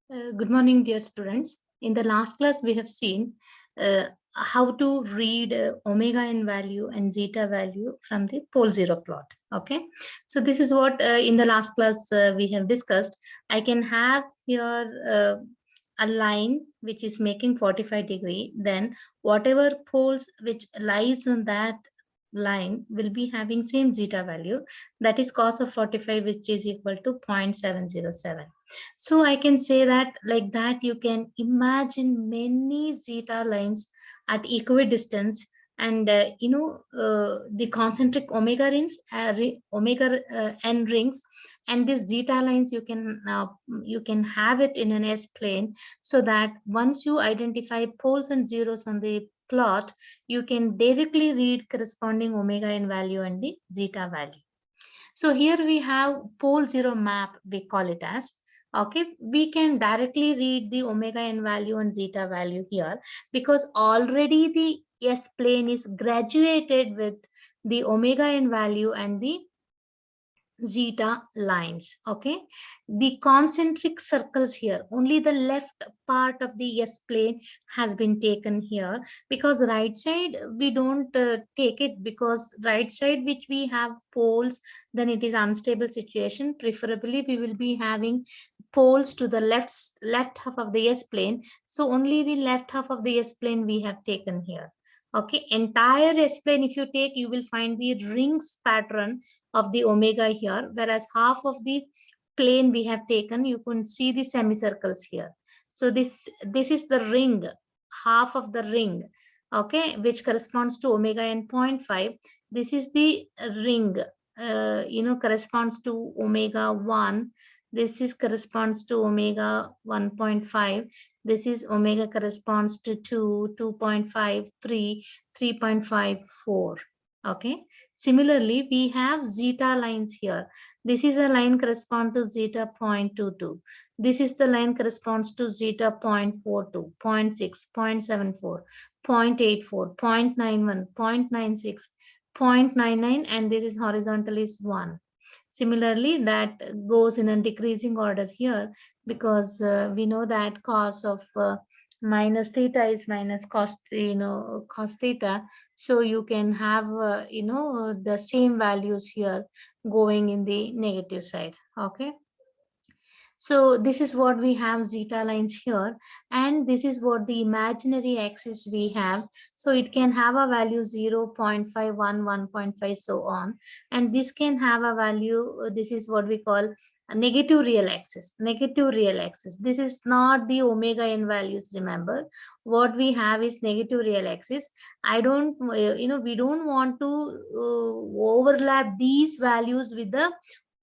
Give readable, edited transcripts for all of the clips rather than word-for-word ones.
Good morning, dear students. In the last class, we have seen how to read omega n value and zeta value from the pole zero plot. Okay, so this is what in the last class we have discussed. I can have here a line which is making 45 degree. Then whatever poles which lies on that line will be having same zeta value, that is cos of 45, which is equal to 0.707. So I can say that like that you can imagine many zeta lines at equidistance, and the concentric omega rings, omega n rings, and these zeta lines you can have it in an S plane, so that once you identify poles and zeros on the plot, you can directly read corresponding omega n value and the zeta value. So here we have pole zero map, we call it as. Okay, we can directly read the omega n value and zeta value here, because already the S plane is graduated with the omega n value and the zeta lines. Okay, the concentric circles here, only the left part of the S plane has been taken here, because right side we don't take it, because right side which we have poles, then it is unstable situation. Preferably we will be having poles to the left half of the S plane, so only the left half of the S plane we have taken here. Okay, entire S plane if you take, you will find the rings pattern of the omega here, whereas half of the plane we have taken, you can see the semicircles here. So this is the ring, half of the ring, okay, which corresponds to omega n 0.5. This is the ring, corresponds to omega 1. This is corresponds to omega 1.5. This is omega corresponds to 2, 2.5, 3, 3.54. Okay. Similarly, we have zeta lines here. This is a line correspond to zeta 0.22. This is the line corresponds to zeta 0.42, 0.6, 0.74, 0.84, 0.91, 0.96, 0.99, and this is horizontal is 1. Similarly, that goes in a decreasing order here, because we know that cos of minus theta is minus cos, cos theta. So you can have, the same values here going in the negative side. Okay. So this is what we have zeta lines here, and this is what the imaginary axis we have. So it can have a value 0, 0.5, 1, 1.5, so on. And this can have a value, this is what we call a negative real axis, negative real axis. This is not the omega n values, remember. What we have is negative real axis. I don't, we don't want to overlap these values with the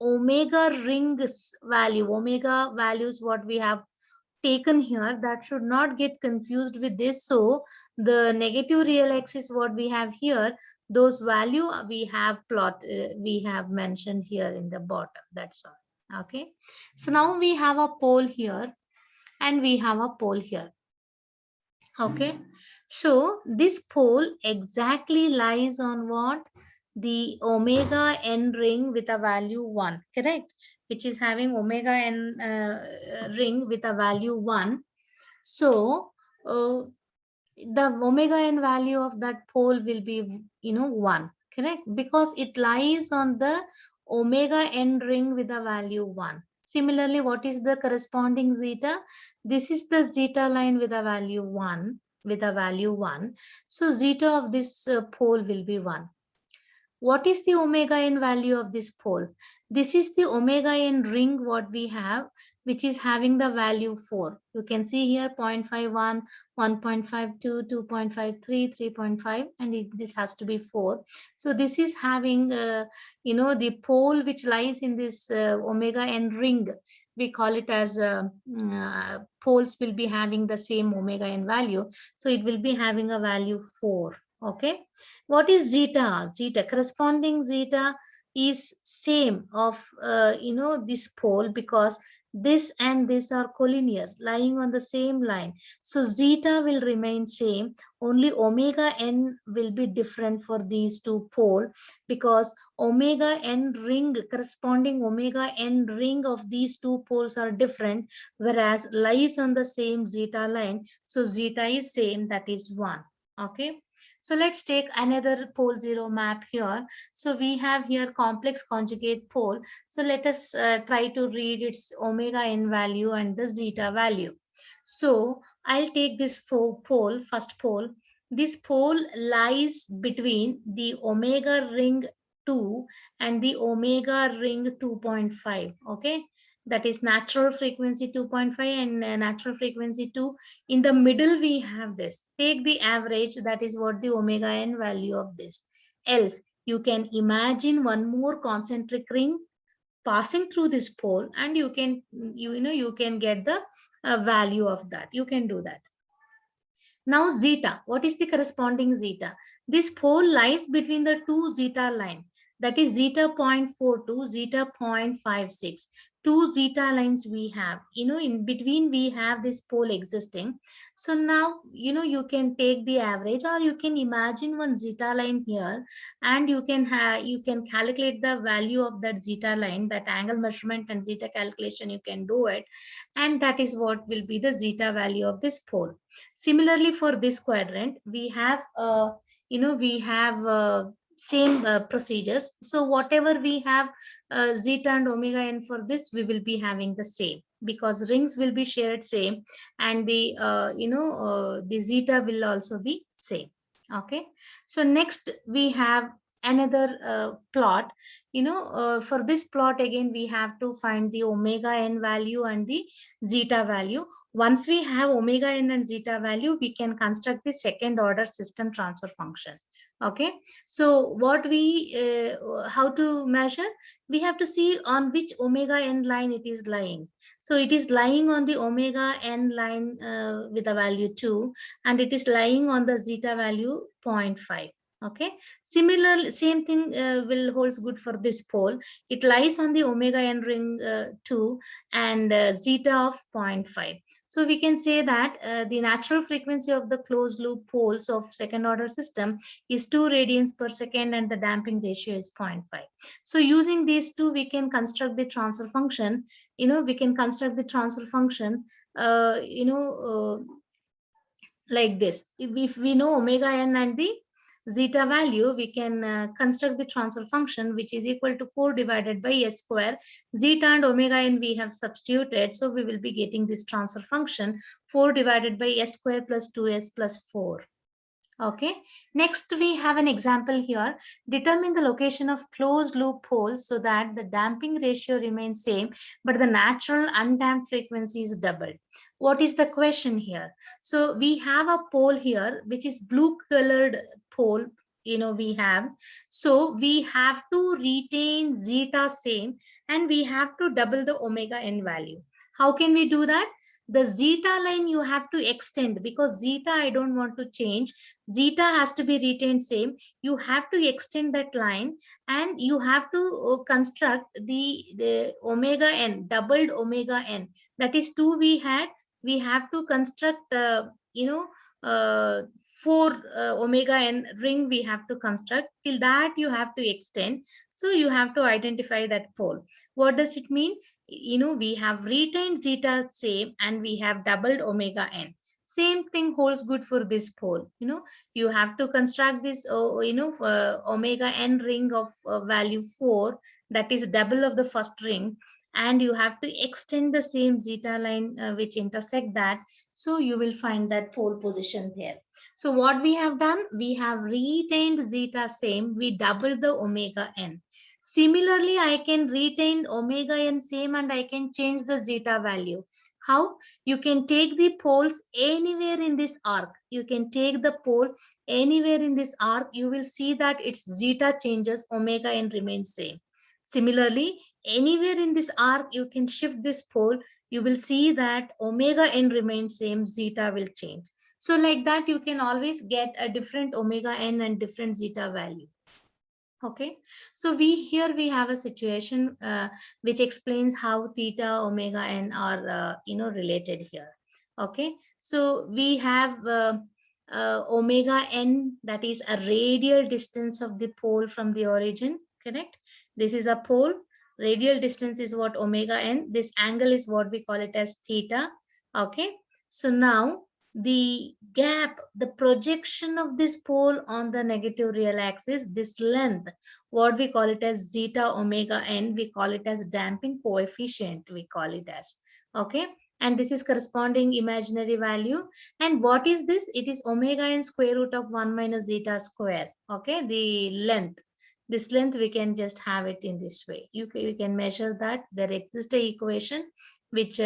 omega rings value, omega values what we have taken here, that should not get confused with this. So the negative real axis what we have here, those value we have plot, we have mentioned here in the bottom, that's all. Okay, so now we have a pole here and we have a pole here. Okay, so this pole exactly lies on what? The omega n ring with a value 1, correct? Which is having omega n ring with a value 1. So the omega n value of that pole will be 1, correct? Because it lies on the omega n ring with a value 1. Similarly, what is the corresponding zeta? This is the zeta line with a value 1, with a value 1. So zeta of this pole will be 1. What is the omega n value of this pole? This is the omega n ring what we have, which is having the value 4. You can see here 0.51, 1.52, 2.53, 3.5, and this has to be 4. So this is having, the pole which lies in this omega n ring. We call it as poles will be having the same omega n value. So it will be having a value 4. Okay, what is zeta? Zeta, corresponding zeta is same of this pole, because This and this are collinear, lying on the same line. So zeta will remain same. Only omega n will be different for these two pole, because omega n ring, corresponding omega n ring of these two poles are different, whereas lies on the same zeta line. So zeta is same, that is 1. Okay. So let's take another pole zero map here. So we have here complex conjugate pole. So let us try to read its omega n value and the zeta value. So I'll take this pole, first pole. This pole lies between the omega ring 2 and the omega ring 2.5. Okay. That is natural frequency 2.5 and natural frequency 2. In the middle, we have this. Take the average. That is what the omega n value of this. Else, you can imagine one more concentric ring passing through this pole, and you can you can get the value of that. You can do that. Now zeta, what is the corresponding zeta? This pole lies between the two zeta line, that is zeta 0.42, zeta 0.56. Two zeta lines we have, in between we have this pole existing. So now, you can take the average, or you can imagine one zeta line here, and you can calculate the value of that zeta line, that angle measurement and zeta calculation, you can do it. And that is what will be the zeta value of this pole. Similarly, for this quadrant, we have, same procedures. So whatever we have zeta and omega n for this, we will be having the same, because rings will be shared same, and the zeta will also be same. Okay. So next we have another plot. For this plot, again we have to find the omega n value and the zeta value. Once we have omega n and zeta value, we can construct the second order system transfer function. Okay. So what how to measure? We have to see on which omega n line it is lying. So it is lying on the omega n line with a value 2, and it is lying on the zeta value 0.5. Okay. Similar, same thing will holds good for this pole. It lies on the omega n ring 2 and zeta of 0.5. So we can say that the natural frequency of the closed loop poles of second order system is 2 radians per second, and the damping ratio is 0.5. So using these two, we can construct the transfer function. We can construct the transfer function, like this. If we know omega n and the zeta value, we can construct the transfer function, which is equal to 4 divided by s square. Zeta and omega n we have substituted, so we will be getting this transfer function 4 divided by s square plus 2s plus 4. Okay. Next, we have an example here. Determine the location of closed loop poles so that the damping ratio remains same, but the natural undamped frequency is doubled. What is the question here? So we have a pole here, which is blue colored pole. We have. So we have to retain zeta same, and we have to double the omega n value. How can we do that? The zeta line you have to extend, because zeta I don't want to change. Zeta has to be retained same. You have to extend that line, and you have to construct the omega n, doubled omega n. That is 2 we had. We have to construct, 4 omega n ring we have to construct. Till that you have to extend. So you have to identify that pole. What does it mean? We have retained zeta same, and we have doubled omega n. Same thing holds good for this pole. You have to construct this omega n ring of value 4, that is double of the first ring, and you have to extend the same zeta line which intersect that. So you will find that pole position there. So what we have done, we have retained zeta same, we double the omega n. Similarly, I can retain omega n same, and I can change the zeta value. How? You can take the poles anywhere in this arc. You can take the pole anywhere in this arc. You will see that its zeta changes, omega n remains same. Similarly, anywhere in this arc, you can shift this pole. You will see that omega n remains same, zeta will change. So like that, you can always get a different omega n and different zeta value. Okay, so here we have a situation which explains how theta, omega, n are related here. Okay, so we have omega n, that is a radial distance of the pole from the origin. Correct. This is a pole. Radial distance is what omega n. This angle is what we call it as theta. Okay. So now the gap, the projection of this pole on the negative real axis, this length, what we call it as zeta omega n, we call it as damping coefficient, we call it as. Okay. And this is corresponding imaginary value. And what is this? It is omega n square root of 1 minus zeta square. Okay. The length. This length, we can just have it in this way. You can measure that. There exists a equation which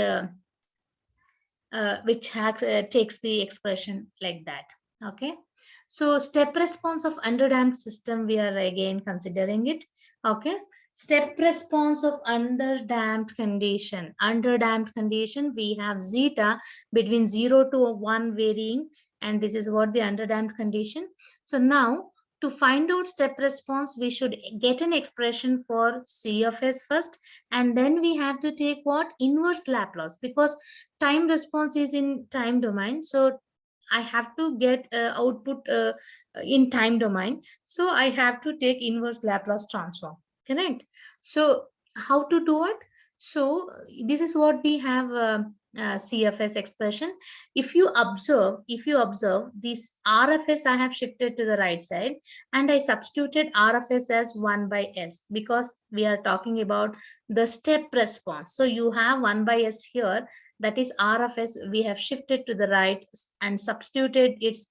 takes the expression like that. Okay, so step response of underdamped system, we are again considering it. Okay, step response of underdamped condition. Underdamped condition, we have zeta between 0 to 1 varying, and this is what the underdamped condition. So now to find out step response, we should get an expression for C of S first, and then we have to take what? Inverse Laplace, because time response is in time domain. So I have to get output in time domain. So I have to take inverse Laplace transform. Correct. So how to do it? So this is what we have CFS expression. If you observe this RFS, I have shifted to the right side and I substituted RFS as 1 by S, because we are talking about the step response. So you have 1 by S here, that is RFS, we have shifted to the right and substituted its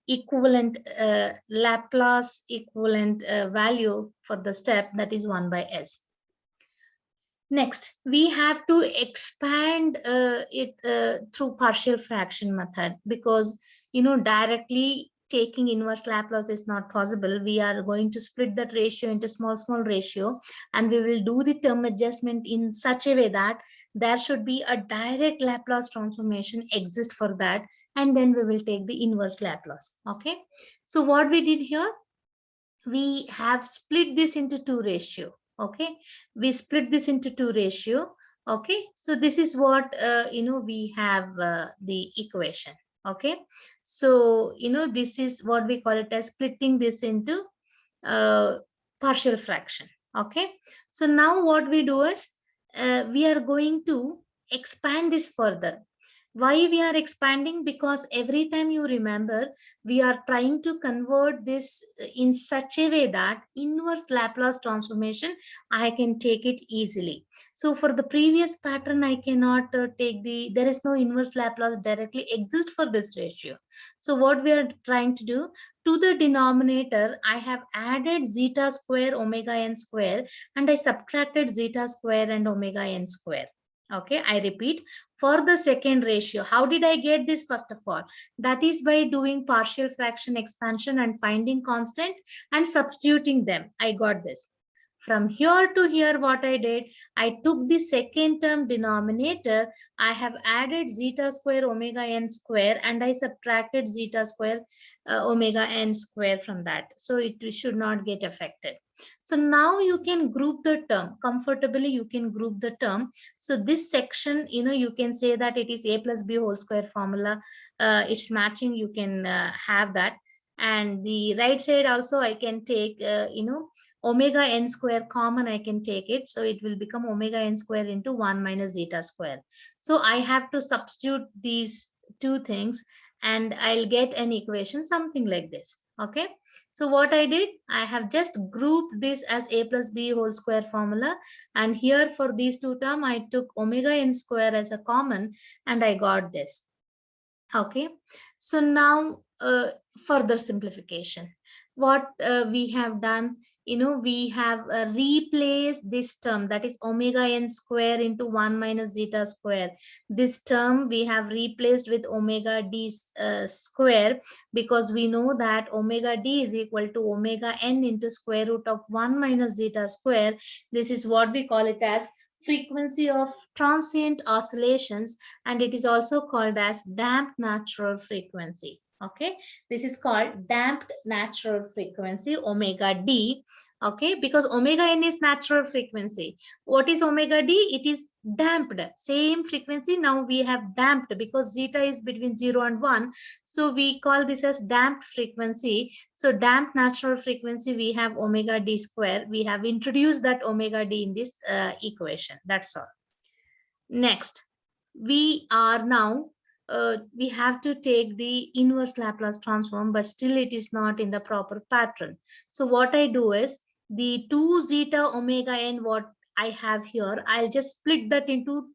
equivalent Laplace equivalent value for the step, that is 1 by S. Next, we have to expand it through partial fraction method, because directly taking inverse Laplace is not possible. We are going to split that ratio into small ratio, and we will do the term adjustment in such a way that there should be a direct Laplace transformation exist for that, and then we will take the inverse Laplace. Okay, so what we did here, we have split this into 2 ratio. Okay, we split this into 2 ratio. Okay, so this is what we have the equation. Okay, so this is what we call it as splitting this into partial fraction. Okay, so now what we do is we are going to expand this further. Why we are expanding? Because every time you remember, we are trying to convert this in such a way that inverse Laplace transformation, I can take it easily. So for the previous pattern, I cannot take there is no inverse Laplace directly exist for this ratio. So what we are trying to do, to the denominator, I have added zeta square omega n square, and I subtracted zeta square and omega n square. Okay, I repeat, for the second ratio, how did I get this? First of all, that is by doing partial fraction expansion and finding constant and substituting them. I got this. From here to here, what I did, I took the second term denominator, I have added zeta square omega n square, and I subtracted zeta square omega n square from that. So it should not get affected. So now you can group the term comfortably. You can group the term. So this section, you can say that it is a plus b whole square formula. It's matching. You can have that. And the right side also, I can take, omega n square common. I can take it. So it will become omega n square into 1 minus zeta square. So I have to substitute these two things, and I'll get an equation something like this. Okay, so what I did, I have just grouped this as a plus b whole square formula, and here for these two terms, I took omega n square as a common, and I got this. Okay, so now further simplification. What we have done, we have replaced this term, that is omega n square into 1 minus zeta square. This term we have replaced with omega d square, because we know that omega d is equal to omega n into square root of 1 minus zeta square. This is what we call it as frequency of transient oscillations, and it is also called as damped natural frequency. Okay, this is called damped natural frequency, omega d. Okay, because omega n is natural frequency. What is omega d? It is damped, same frequency. Now we have damped because zeta is between 0 and 1. So we call this as damped frequency. So damped natural frequency, we have omega d square. We have introduced that omega d in this equation. That's all. Next, we are now we have to take the inverse Laplace transform, but still it is not in the proper pattern. So what I do is the 2 zeta omega n what I have here, I'll just split that into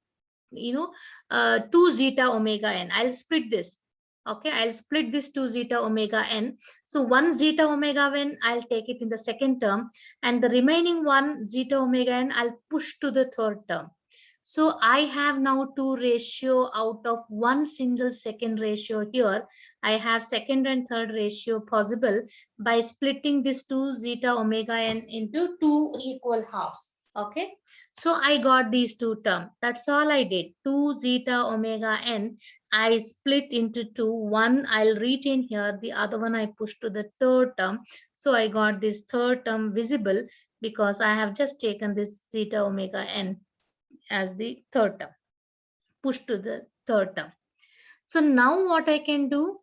2 zeta omega n. I'll split this. Okay, I'll split this 2 zeta omega n. So 1 zeta omega n, I'll take it in the second term, and the remaining 1 zeta omega n, I'll push to the third term. So I have now 2 ratio out of 1 single second ratio here. I have second and third ratio possible by splitting this 2 zeta omega n into 2 equal halves. Okay, so I got these two terms. That's all I did. 2 zeta omega n, I split into 2. One I'll retain here, the other one I push to the third term. So I got this third term visible because I have just taken this zeta omega n as the third term, push to the third term. So now what I can do,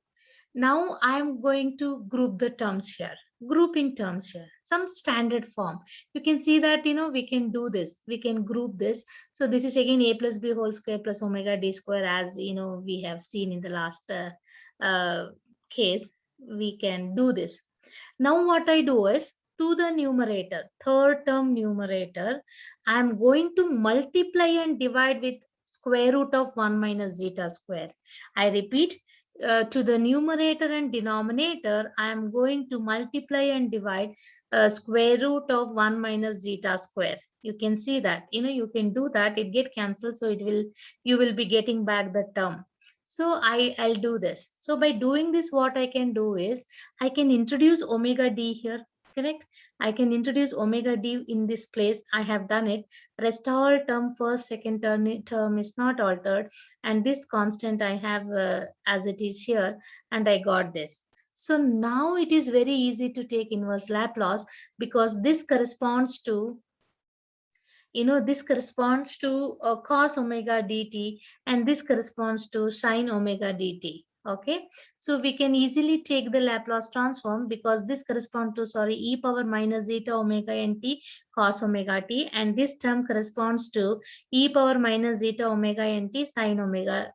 now I'm going to group the terms here, grouping terms here, some standard form. You can see that, we can do this, we can group this. So this is again a plus b whole square plus omega d square, as we have seen in the last case. We can do this. Now what I do is, to the numerator, third term numerator, I am going to multiply and divide with square root of 1 minus zeta square. I repeat, to the numerator and denominator, I am going to multiply and divide square root of 1 minus zeta square. You can see that, you can do that, it get cancelled, so you will be getting back the term. So I'll do this. So by doing this, what I can do is, I can introduce omega d here, correct? I can introduce omega d in this place. I have done it. Rest all term, first, second term is not altered. And this constant I have as it is here, and I got this. So now it is very easy to take inverse Laplace, because this corresponds to this corresponds to cos omega dt, and this corresponds to sine omega dt. Okay, so we can easily take the Laplace transform, because this corresponds to, e power minus zeta omega nt cos omega t, and this term corresponds to e power minus zeta omega nt sine omega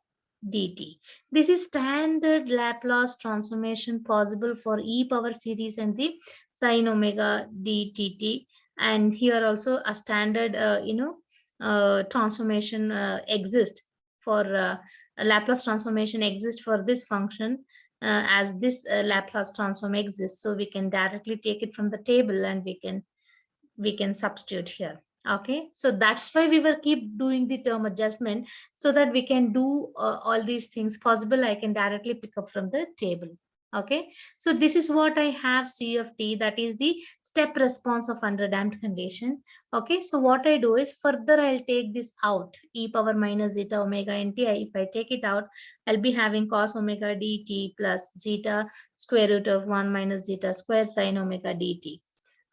dt. This is standard Laplace transformation possible for e power series and the sine omega dtt. And here also a standard transformation exists for a Laplace transformation exists for this function, as this Laplace transform exists. So we can directly take it from the table and we can substitute here. Okay, so that's why we will keep doing the term adjustment, so that we can do all these things possible. I can directly pick up from the table. Okay, so this is what I have C of t, that is the step response of underdamped condition. Okay, so what I do is, further I'll take this out, e power minus zeta omega nt. If I take it out, I'll be having cos omega dt plus zeta square root of 1 minus zeta square sine omega dt.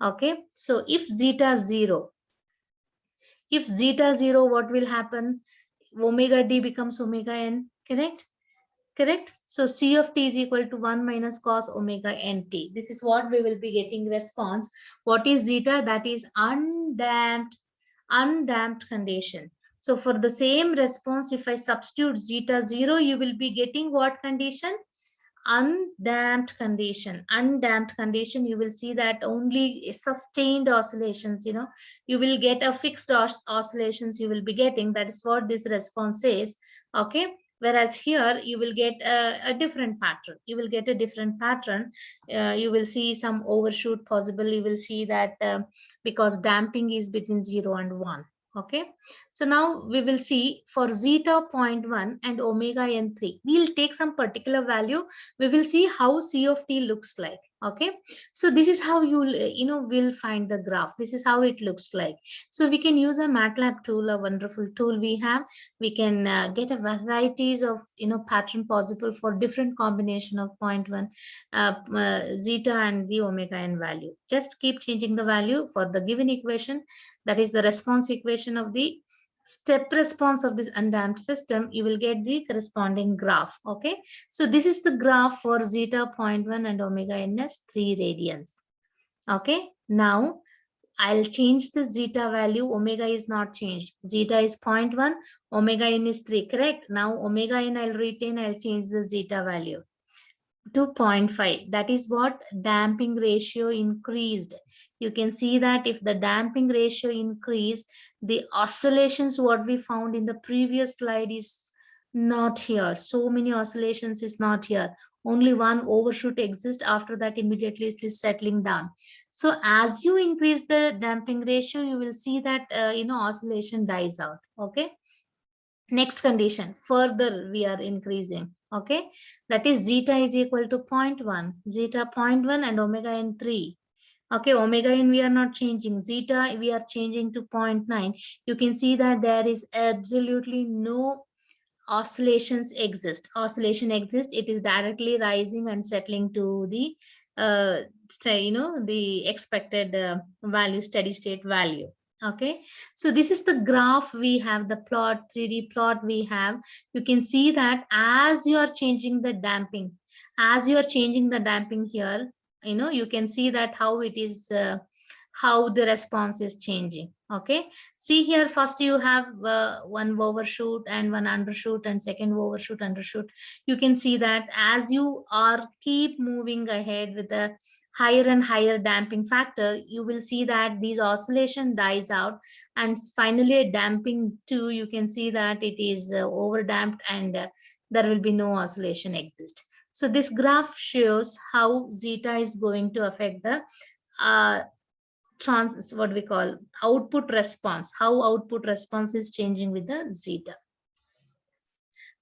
Okay, so if zeta 0, what will happen? Omega d becomes omega n, correct? Correct. So C of t is equal to 1 minus cos omega nt. This is what we will be getting response. What is zeta? That is undamped condition. So for the same response, if I substitute zeta 0, you will be getting what condition? Undamped condition. Undamped condition, you will see that only sustained oscillations, you will get a fixed oscillations you will be getting. That is what this response says. Okay, whereas here you will get a different pattern. You will get a different pattern. You will see some overshoot possible. You will see that because damping is between 0 and 1. Okay, so now we will see for zeta 0.1 and omega n3, we'll take some particular value. We will see how C of t looks like. Okay, so this is how you will find the graph. This is how it looks like. So we can use a MATLAB tool, a wonderful tool we have. We can get a varieties of pattern possible for different combination of 0.1 zeta and the omega n value. Just keep changing the value for the given equation, that is the response equation of the step response of this undamped system. You will get the corresponding graph. Okay, so this is the graph for zeta 0.1 and omega n as 3 radians. Okay, now I'll change the zeta value. Omega is not changed. Zeta is 0.1, omega n is 3, correct? Now omega n I'll retain, I'll change the zeta value to 0.5. That is what damping ratio increased. You can see that if the damping ratio increased, the oscillations what we found in the previous slide is not here. So many oscillations is not here. Only one overshoot exists. After that, immediately it is settling down. So as you increase the damping ratio, you will see that oscillation dies out. Okay. Next condition, further we are increasing. Okay, that is zeta is equal to 0.1, zeta 0.1 and omega n 3. Okay, omega n we are not changing, zeta we are changing to 0.9. You can see that there is absolutely no oscillations exist. Oscillation exists, it is directly rising and settling to the the expected value, steady state value. Okay, so this is the graph we have, the plot, 3D plot we have. You can see that as you are changing the damping, here, you can see that how it is how the response is changing. Okay, see here, first you have one overshoot and one undershoot and second overshoot, undershoot. You can see that as you are keep moving ahead with the higher and higher damping factor, you will see that these oscillation dies out, and finally at damping 2 you can see that it is over damped, and there will be no oscillation exist. So this graph shows how zeta is going to affect the what we call output response, how output response is changing with the zeta.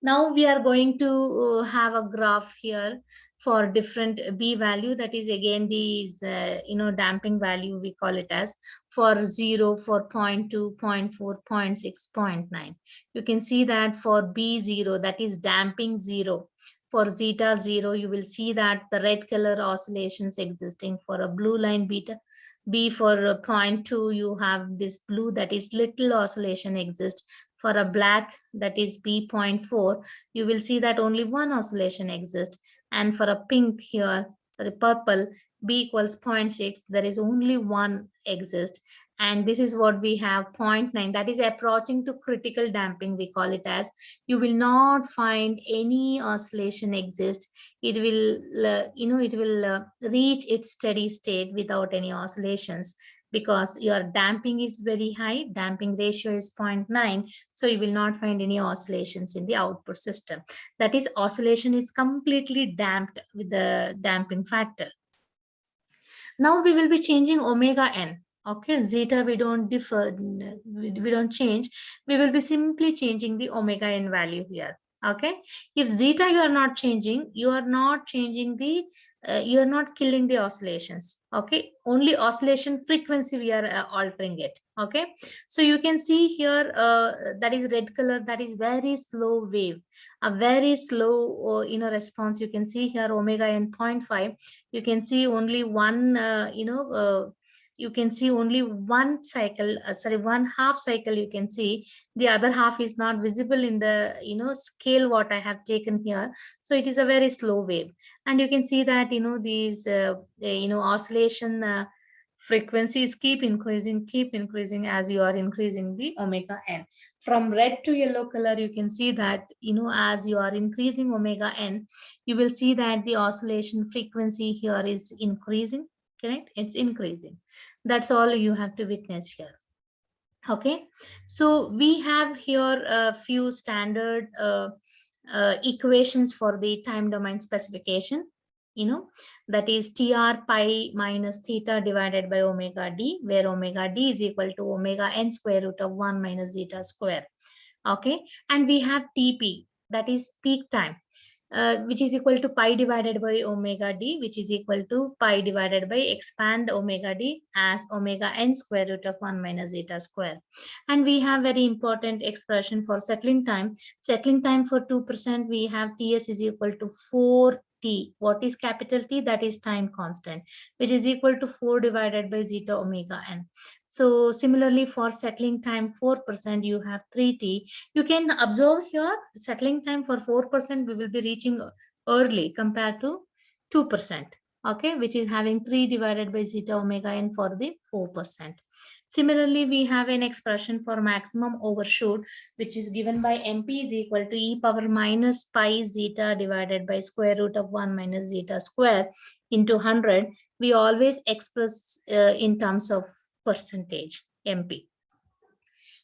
Now we are going to have a graph here for different B value, that is again these damping value we call it as, for 0, for 0.2, 0.4, 0.6, 0.9. You can see that for B0, that is damping 0, for zeta 0, you will see that the red color oscillations existing. For a blue line beta B for 0.2, you have this blue, that is little oscillation exists. For a black, that is B.4, you will see that only one oscillation exists. And for a pink here, sorry, purple, B equals 0.6, there is only one exist. And this is what we have, 0.9, that is approaching to critical damping, we call it as. You will not find any oscillation exist. It will reach its steady state without any oscillations, because your damping is very high, damping ratio is 0.9, so you will not find any oscillations in the output system. That is, oscillation is completely damped with the damping factor. Now we will be changing omega n. Okay, zeta we don't we don't change. We will be simply changing the omega n value here. Okay, if zeta you are not changing, you are not changing the you are not killing the oscillations. Okay, only oscillation frequency we are altering it. Okay, so you can see here that is red color, that is very slow wave, a very slow response. You can see here omega n 0.5. You can see only one you can see only one cycle, sorry, one half cycle you can see. The other half is not visible in the scale what I have taken here. So it is a very slow wave, and you can see that these oscillation frequencies keep increasing as you are increasing the omega n. From red to yellow color, you can see that as you are increasing omega n, you will see that the oscillation frequency here is increasing. Correct, it's increasing. That's all you have to witness here. Okay, so we have here a few standard equations for the time domain specification. That is TR pi minus theta divided by omega d, where omega d is equal to omega n square root of 1 minus zeta square. Okay, and we have TP, that is peak time. which is equal to pi divided by omega d, which is equal to pi divided by expand omega d as omega n square root of 1 minus zeta square. And we have very important expression for settling time. Settling time for 2%, we have Ts is equal to 4t. What is capital T? That is time constant, which is equal to 4 divided by zeta omega n. So similarly for settling time 4%, you have 3t. You can observe here settling time for 4%, we will be reaching early compared to 2%, okay, which is having 3 divided by zeta omega n for the 4%. Similarly, we have an expression for maximum overshoot, which is given by MP is equal to e power minus pi zeta divided by square root of 1 minus zeta square into 100. We always express in terms of percentage, MP.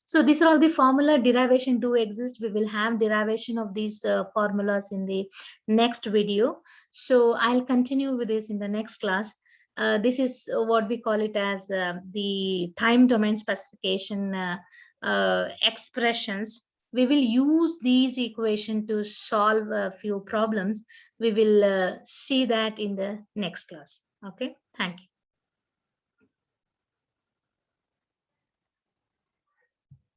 So these are all the formula derivation do exist. We will have derivation of these formulas in the next video. So I'll continue with this in the next class. This is what we call it as the time domain specification expressions. We will use these equations to solve a few problems. We will see that in the next class. Okay, thank you.